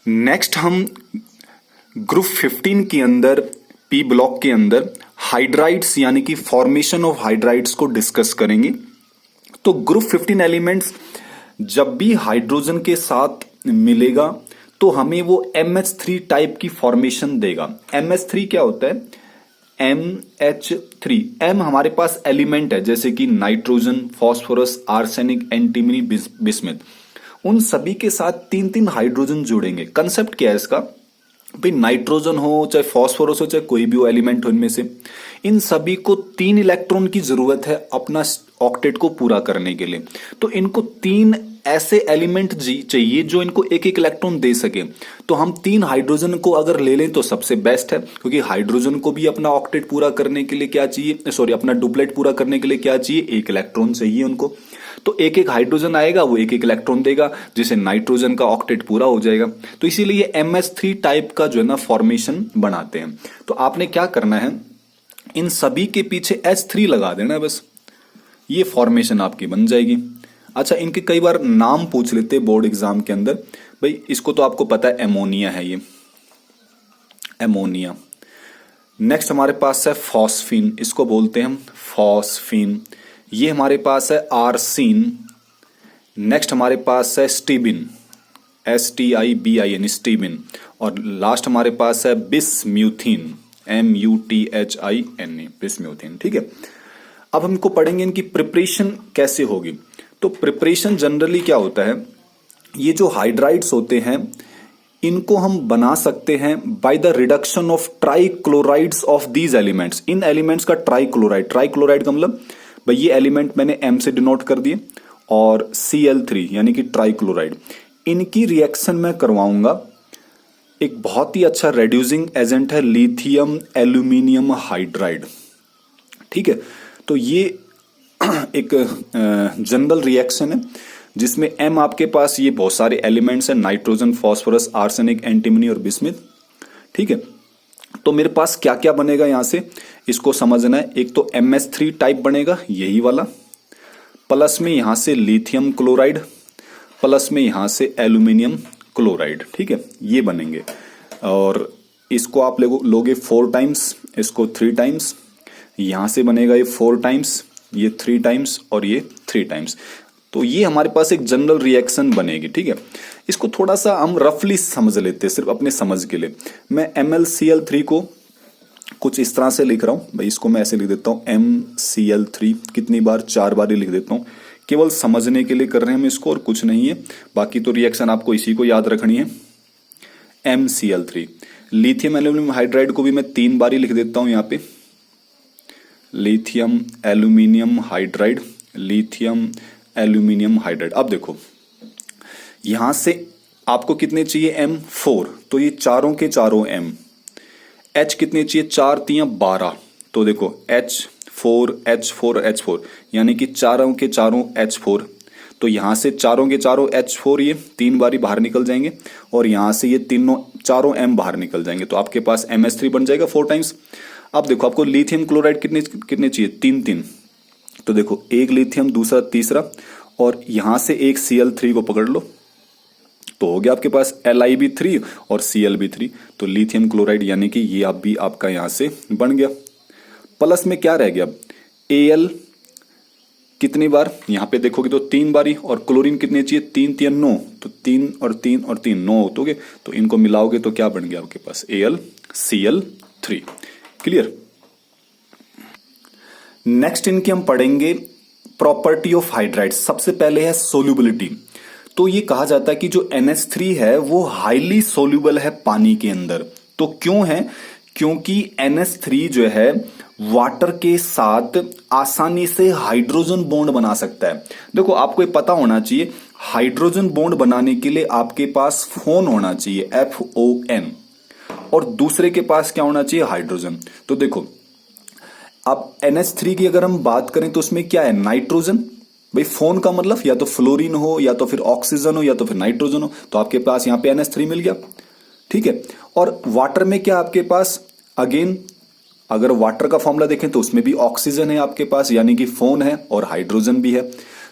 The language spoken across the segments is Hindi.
नेक्स्ट हम ग्रुप 15 के अंदर पी ब्लॉक के अंदर हाइड्राइड्स यानी कि फॉर्मेशन ऑफ हाइड्राइड्स को डिस्कस करेंगे। तो ग्रुप 15 एलिमेंट्स जब भी हाइड्रोजन के साथ मिलेगा तो हमें वो MH3 टाइप की फॉर्मेशन देगा। MH3 क्या होता है? MH3 M हमारे पास एलिमेंट है जैसे कि nitrogen, phosphorus, arsenic, antimony, bismuth. उन सभी के साथ तीन तीन हाइड्रोजन जुड़ेंगे। कंसेप्ट क्या है इसका? भाई नाइट्रोजन हो चाहे फॉस्फोरस हो चाहे कोई भी हो एलिमेंट हो, इनमें से इन सभी को 3 इलेक्ट्रॉन की जरूरत है अपना ऑक्टेट को पूरा करने के लिए। तो इनको 3 ऐसे एलिमेंट चाहिए जो इनको एक एक इलेक्ट्रॉन दे सके। तो हम 3 हाइड्रोजन को अगर ले लें तो सबसे बेस्ट है, क्योंकि हाइड्रोजन को भी अपना ऑक्टेट पूरा करने के लिए क्या चाहिए, सॉरी अपना डुप्लेट पूरा करने के लिए क्या चाहिए, एक इलेक्ट्रॉन चाहिए उनको। तो एक एक हाइड्रोजन आएगा, वो एक एक इलेक्ट्रॉन देगा, जिससे नाइट्रोजन का ऑक्टेट पूरा हो जाएगा। तो इसीलिए ये MH3 टाइप का जो है ना फॉर्मेशन बनाते हैं। तो आपने क्या करना है, इन सभी के पीछे H3 लगा देना है बस, ये फॉर्मेशन आपकी बन जाएगी। अच्छा, इनके कई बार नाम पूछ लेते हैं बोर्ड एग्जाम के अंदर। भाई इसको तो आपको पता है एमोनिया है, ये एमोनिया। नेक्स्ट हमारे पास है फॉस्फीन, इसको बोलते हैं हम फॉस्फीन। ये हमारे पास है आर्सीन। नेक्स्ट हमारे पास है स्टीबिन, STIBIN स्टीबिन। और लास्ट हमारे पास है बिस्म्यूथिन, MUTHINE बिस्म्यूथिन। ठीक है, अब हमको पढ़ेंगे इनकी प्रिपरेशन कैसे होगी। तो प्रिपरेशन जनरली क्या होता है, ये जो हाइड्राइड्स होते हैं इनको हम बना सकते हैं by the reduction of trichlorides of these elements. इन एलिमेंट्स का ट्राइक्लोराइड का मतलब भाई ये एलिमेंट मैंने M से डिनोट कर दिए और Cl3 यानी कि ट्राइक्लोराइड, इनकी रिएक्शन मैं करवाऊंगा। एक बहुत ही अच्छा रेड्यूसिंग एजेंट है लिथियम एल्यूमिनियम हाइड्राइड। ठीक है, तो ये एक जनरल रिएक्शन है जिसमें M आपके पास ये बहुत सारे एलिमेंट्स हैं, नाइट्रोजन, फॉस्फोरस, आर्सेनिक, एंटीमनी और बिस्मथ। ठीक है, तो मेरे पास क्या क्या बनेगा यहां से इसको समझना है। एक तो MH3 टाइप बनेगा यही वाला, प्लस में यहां से लिथियम क्लोराइड, प्लस में यहां से एल्यूमिनियम क्लोराइड। ठीक है, ये बनेंगे। और इसको आप लोगे 4 टाइम्स, इसको 3 टाइम्स, यहां से बनेगा ये 4 टाइम्स, ये 3 टाइम्स और ये 3 टाइम्स। तो ये हमारे पास एक जनरल रिएक्शन बनेगी। ठीक है, इसको थोड़ा सा हम रफली समझ लेते हैं, सिर्फ अपने समझ के लिए। मैं MlCl3 को कुछ इस तरह से लिख रहा हूं भाई, इसको मैं ऐसे लिख देता हूं MCl3। कितनी बार? 4 बार ही लिख देता हूं, केवल समझने के लिए कर रहे हैं हम इसको और कुछ नहीं है। बाकी तो रिएक्शन आपको इसी को याद रखनी है, MCl3। लिथियम एल्यूमिनियम हाइड्राइड को भी मैं 3 बार ही लिख देता हूं यहाँ पे, lithium aluminium hydride, lithium aluminium hydride. अब देखो यहां से आपको कितने चाहिए, M4, तो ये चारों के चारों M। H कितने चाहिए, 4 3 12, तो देखो H4 H4 H4 यानी कि चारों के चारों H4। तो यहां से चारों के चारों H4 ये 3 बारी बाहर निकल जाएंगे और यहां से ये चारों M बाहर निकल जाएंगे। तो आपके पास MH3 बन जाएगा 4 टाइम्स। अब देखो आपको लिथियम क्लोराइड कितने चाहिए, 3 3। तो देखो एक लिथियम, दूसरा, तीसरा, और यहां से एक Cl3 को पकड़ लो, तो हो गया आपके पास Lib3 और Clb3। तो लिथियम क्लोराइड यानी कि ये आप भी आपका यहां से बन गया। प्लस में क्या रह गया, Al कितनी बार, यहां पे देखोगे तो 3 बारी, और क्लोरीन कितने चाहिए, 3 3 9, तो 3 और 3 और 3 9 होतोगे, तो इनको मिलाओगे तो क्या बन गया आपके पास, AlCl3। क्लियर। नेक्स्ट इनकी हम पढ़ेंगे प्रॉपर्टी ऑफ हाइड्राइड। सबसे पहले है सोल्यूबिलिटी। तो ये कहा जाता है कि जो NH3 है वो हाईली सोल्यूबल है पानी के अंदर। तो क्यों है, क्योंकि NH3 जो है वाटर के साथ आसानी से हाइड्रोजन बॉन्ड बना सकता है। देखो आपको ये पता होना चाहिए, हाइड्रोजन बॉन्ड बनाने के लिए आपके पास फोन होना चाहिए, FON, और दूसरे के पास क्या होना चाहिए, हाइड्रोजन। तो देखो अब NH3 की अगर हम बात करें तो उसमें क्या है, नाइट्रोजन। भाई फोन का मतलब या तो फ्लोरीन हो या तो फिर ऑक्सीजन हो या तो फिर नाइट्रोजन हो, तो आपके पास यहां पे NH3 मिल गया। ठीक है, और वाटर में क्या आपके पास, अगेन अगर वाटर का फॉर्मूला देखें तो उसमें भी ऑक्सीजन है आपके पास, यानी कि फोन है और हाइड्रोजन भी है।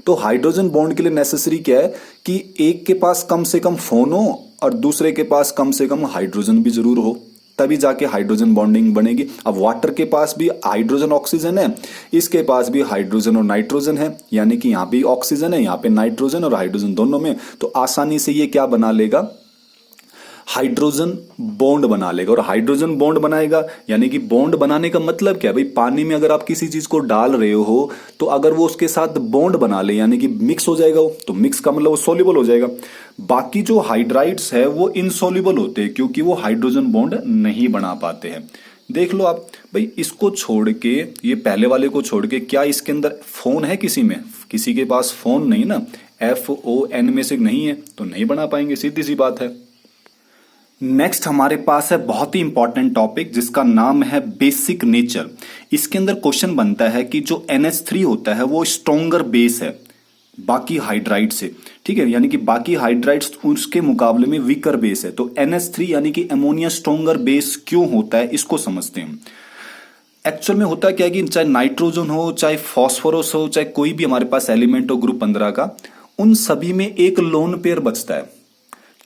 तो हाइड्रोजन बॉन्ड के लिए नेसेसरी क्या है कि एक के पास कम से कम फोन हो और दूसरे के पास कम से कम हाइड्रोजन भी जरूर हो, तभी जाके हाइड्रोजन बॉन्डिंग बनेगी। अब वाटर के पास भी हाइड्रोजन ऑक्सीजन है, इसके पास भी हाइड्रोजन और नाइट्रोजन है, यानी कि यहाँ भी ऑक्सीजन है, यहाँ पे नाइट्रोजन और हाइड्रोजन दोनों में, तो आसानी से ये क्या बना लेगा, हाइड्रोजन बॉन्ड बना लेगा। और हाइड्रोजन बॉन्ड बनाएगा यानी कि बॉन्ड बनाने का मतलब क्या है भाई, पानी में अगर आप किसी चीज को डाल रहे हो तो अगर वो उसके साथ बॉन्ड बना ले यानी कि मिक्स हो जाएगा वो, तो मिक्स का मतलब वो सोल्यूबल हो जाएगा। बाकी जो हाइड्राइड्स है वो इनसोल्यूबल होते हैं क्योंकि वो हाइड्रोजन बॉन्ड नहीं बना पाते हैं। देख लो आप भाई, इसको छोड़ के, ये पहले वाले को छोड़ के, क्या इसके अंदर फोन है किसी में? किसी के पास फोन नहीं ना, FON में से नहीं है तो नहीं बना पाएंगे, सीधी सी बात है। नेक्स्ट हमारे पास है बहुत ही इंपॉर्टेंट टॉपिक जिसका नाम है बेसिक नेचर। इसके अंदर क्वेश्चन बनता है कि जो NH3 होता है वो स्ट्रोंगर बेस है बाकी हाइड्राइड से, ठीक है, यानी कि बाकी हाइड्राइड्स उसके मुकाबले में वीकर बेस है। तो NH3 यानी कि अमोनिया स्ट्रोंगर बेस क्यों होता है, इसको समझते हैं। एक्चुअल में होता क्या है कि चाहे नाइट्रोजन हो, चाहे फॉस्फोरस हो, चाहे कोई भी हमारे पास एलिमेंट हो ग्रुप 15 का, उन सभी में एक लोन पेयर बचता है।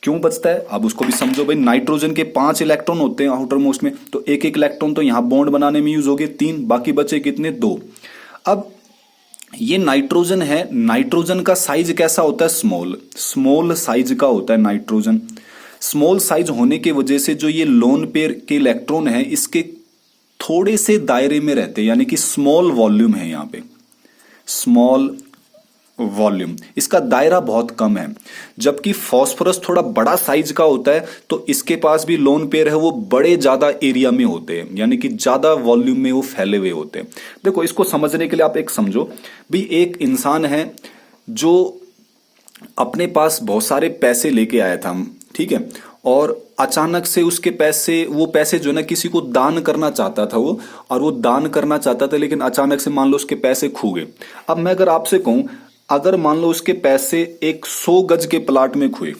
क्यों बचता है अब उसको भी समझो भाई। नाइट्रोजन के 5 इलेक्ट्रॉन होते हैं आउटर मोस्ट में, तो एक एक इलेक्ट्रॉन तो यहां बॉन्ड बनाने में यूज हो गए 3, बाकी बचे कितने, 2। अब ये नाइट्रोजन है, नाइट्रोजन का साइज कैसा होता है, स्मॉल साइज का होता है नाइट्रोजन। स्मॉल साइज होने की वजह से जो ये लोन पेयर के इलेक्ट्रॉन है इसके थोड़े से दायरे में रहते हैं, यानी कि स्मॉल वॉल्यूम है, यहाँ पे स्मॉल वॉल्यूम, इसका दायरा बहुत कम है। जबकि फास्फोरस थोड़ा बड़ा साइज का होता है तो इसके पास भी लोन पेयर है, वो बड़े ज्यादा एरिया में होते हैं, यानी कि ज्यादा वॉल्यूम में वो फैले हुए होते हैं। देखो इसको समझने के लिए आप एक समझो भी, एक इंसान है जो अपने पास बहुत सारे पैसे लेके आया था, ठीक है, और अचानक से उसके पैसे, वो पैसे जो है ना किसी को दान करना चाहता था वो, और वो दान करना चाहता था लेकिन अचानक से मान लो उसके पैसे खो गए। अब मैं अगर आपसे कहूं, अगर मान लो उसके पैसे एक 100 गज के प्लाट में खोए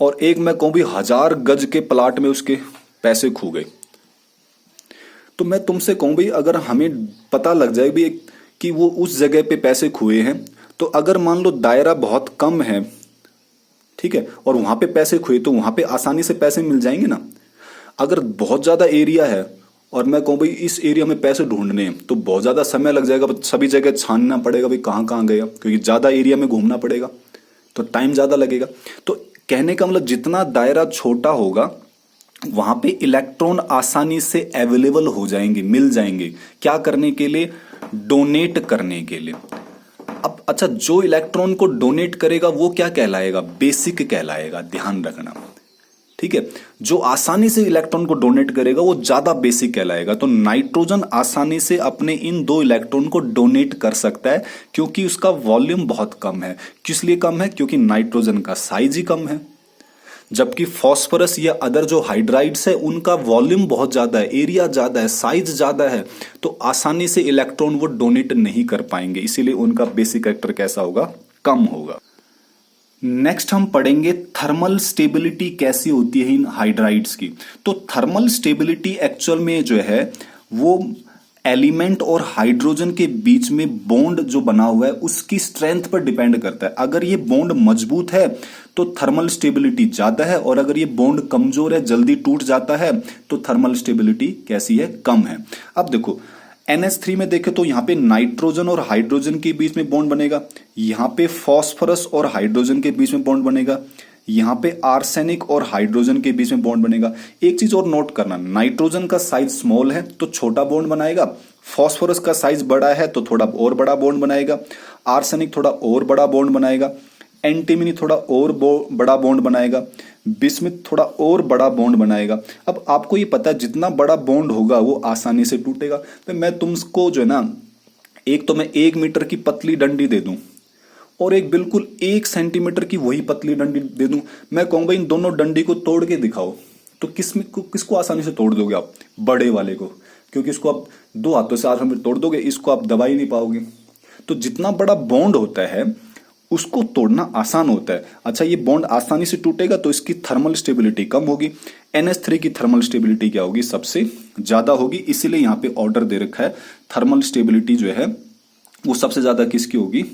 और एक मैं कहूं भी 1000 गज के प्लाट में उसके पैसे खो गए, तो मैं तुमसे कहूं भाई अगर हमें पता लग जाए भी कि वो उस जगह पे पैसे खोए हैं, तो अगर मान लो दायरा बहुत कम है, ठीक है, और वहां पे पैसे खोए तो वहां पे आसानी से पैसे मिल जाएंगे ना। अगर बहुत ज्यादा एरिया है और मैं कहूं भाई इस एरिया में पैसे ढूंढने हैं तो बहुत ज्यादा समय लग जाएगा, सभी जगह छानना पड़ेगा भाई कहां कहां गया, क्योंकि ज्यादा एरिया में घूमना पड़ेगा तो टाइम ज्यादा लगेगा। तो कहने का मतलब जितना दायरा छोटा होगा वहां पे इलेक्ट्रॉन आसानी से अवेलेबल हो जाएंगे, मिल जाएंगे, क्या करने के लिए, डोनेट करने के लिए। अब अच्छा, जो इलेक्ट्रॉन को डोनेट करेगा वो क्या कहलाएगा, बेसिक कहलाएगा, ध्यान रखना, ठीक है। जो आसानी से इलेक्ट्रॉन को डोनेट करेगा वो ज्यादा बेसिक कहलाएगा। तो नाइट्रोजन आसानी से अपने इन 2 इलेक्ट्रॉन को डोनेट कर सकता है क्योंकि उसका वॉल्यूम बहुत कम है। किस लिए कम है, क्योंकि नाइट्रोजन का साइज ही कम है। जबकि फास्फोरस या अदर जो हाइड्राइड्स है उनका वॉल्यूम बहुत ज्यादा है, एरिया ज्यादा है, साइज ज्यादा है, तो आसानी से इलेक्ट्रॉन वो डोनेट नहीं कर पाएंगे, इसीलिए उनका बेसिक कैरेक्टर कैसा होगा, कम होगा। नेक्स्ट हम पढ़ेंगे थर्मल स्टेबिलिटी कैसी होती है इन हाइड्राइड्स की। तो थर्मल स्टेबिलिटी एक्चुअल में जो है वो एलिमेंट और हाइड्रोजन के बीच में बॉन्ड जो बना हुआ है उसकी स्ट्रेंथ पर डिपेंड करता है। अगर ये बॉन्ड मजबूत है तो थर्मल स्टेबिलिटी ज्यादा है, और अगर ये बॉन्ड कमजोर है, जल्दी टूट जाता है, तो थर्मल स्टेबिलिटी कैसी है, कम है। अब देखो NH3 में देखें तो यहाँ पे नाइट्रोजन और हाइड्रोजन के बीच में बॉन्ड बनेगा, यहाँ पे फॉस्फोरस और हाइड्रोजन के बीच में बॉन्ड बनेगा, यहाँ पे आर्सेनिक और हाइड्रोजन के बीच में बॉन्ड बनेगा। एक चीज और नोट करना, नाइट्रोजन का साइज स्मॉल है तो छोटा बॉन्ड बनाएगा, फॉस्फोरस का साइज बड़ा है तो थोड़ा और बड़ा बॉन्ड बनाएगा, आर्सेनिक थोड़ा और बड़ा बॉन्ड बनाएगा, एंटीमनी थोड़ा और बड़ा बॉन्ड बनाएगा, बिस्मिथ थोड़ा और बड़ा बॉन्ड बनाएगा। अब आपको ये पता है जितना बड़ा बॉन्ड होगा वो आसानी से टूटेगा। तो मैं तुमको जो है ना, एक तो मैं 1 मीटर की पतली डंडी दे दूं और एक बिल्कुल 1 सेंटीमीटर की वही पतली डंडी दे दूं, मैं कहूंगा इन दोनों डंडी को तोड़ के दिखाओ, तो किसको आसानी से तोड़ दोगे आप, बड़े वाले को, क्योंकि इसको आप 2 हाथों से आसानी से तोड़ दोगे, इसको आप दबा ही नहीं पाओगे। तो जितना बड़ा बॉन्ड होता है उसको तोड़ना आसान होता है। अच्छा, ये बॉन्ड आसानी से टूटेगा तो इसकी थर्मल स्टेबिलिटी कम होगी। NH3 की थर्मल स्टेबिलिटी क्या होगी, सबसे ज्यादा होगी, इसीलिए यहां पे ऑर्डर दे रखा है। थर्मल स्टेबिलिटी जो है वो सबसे ज्यादा किसकी होगी,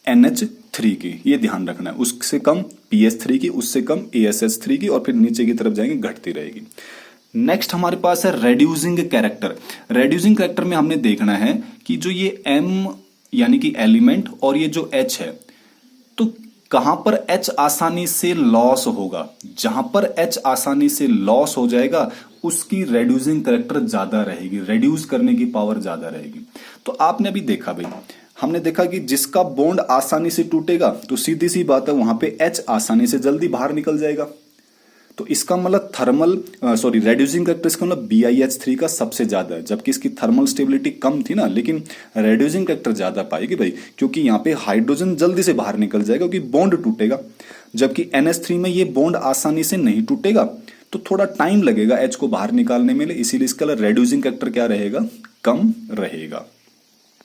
NH 3 की, ये ध्यान रखना है, उससे कम PS3 की, उससे कम ASH3 की, और फिर नीचे की तरफ जाएंगे घटती रहेगी। नेक्स्ट हमारे पास है रेड्यूसिंग कैरेक्टर। रेड्यूसिंग कैरेक्टर में हमने देखना है कि जो ये M यानी कि एलिमेंट और ये जो H है, तो कहां पर H आसानी से लॉस होगा। जहां पर H आसानी से लॉस हो जाएगा उसकी रेड्यूसिंग कैरेक्टर ज्यादा रहेगी, रेड्यूस करने की पावर ज्यादा रहेगी। तो आपने अभी देखा भाई, हमने देखा कि जिसका बॉन्ड आसानी से टूटेगा तो सीधी सी बात है वहां पे H आसानी से जल्दी बाहर निकल जाएगा। तो इसका मतलब रेड्यूसिंग कैरेक्टर इसका मतलब BiH3 का सबसे ज्यादा है, जबकि इसकी थर्मल स्टेबिलिटी कम थी ना, लेकिन रेड्यूसिंग कैरेक्टर ज्यादा पाएगी भाई, क्योंकि यहाँ पे हाइड्रोजन जल्दी से बाहर निकल जाएगा क्योंकि बॉन्ड टूटेगा। जबकि NH3 में ये बॉन्ड आसानी से नहीं टूटेगा, तो थोड़ा टाइम लगेगा H को बाहर निकालने में, इसीलिए इसका रेड्यूसिंग कैरेक्टर क्या रहेगा, कम रहेगा।